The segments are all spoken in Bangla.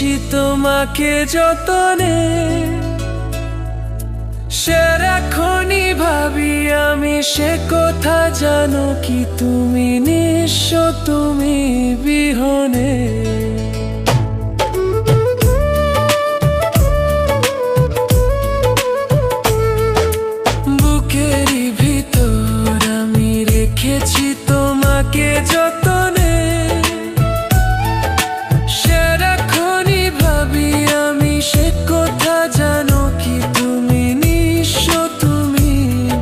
রেখেছি তোমাকে যতনে, সারাক্ষণই ভাবি আমি সে কথা, জানো কি তুমি নিঃস্ব, তুমি বিহনে। বুকেরই ভিতর আমি রেখেছি তোমাকে যতনে, সারাক্ষণই ভাবি আমি সে কথা, জানো কি তুমি নিঃস্ব, তুমি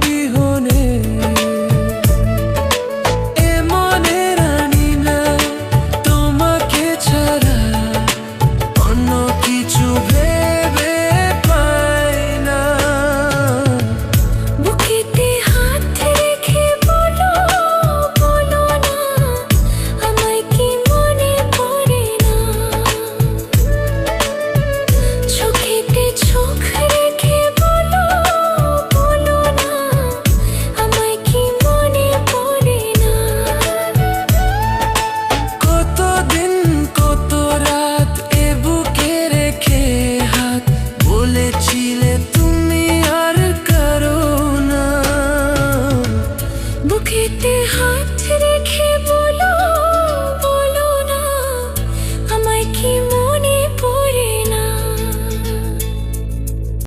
বিহনে। এ মনে রানি না তোমাকে ছাড়া অন্য কিছু ভেবে পাই না। বুকেতে হাত রেখে বলো, বলো না আমায় কি মনে পড়ে না। চোখেতে চোখ রেখে বলো, বলো না আমায় কি মনে পড়ে না। কতদিন কত রাত এ বুকে রেখে হাত বলেছিলে তুমি আর কারো না। বুকেতে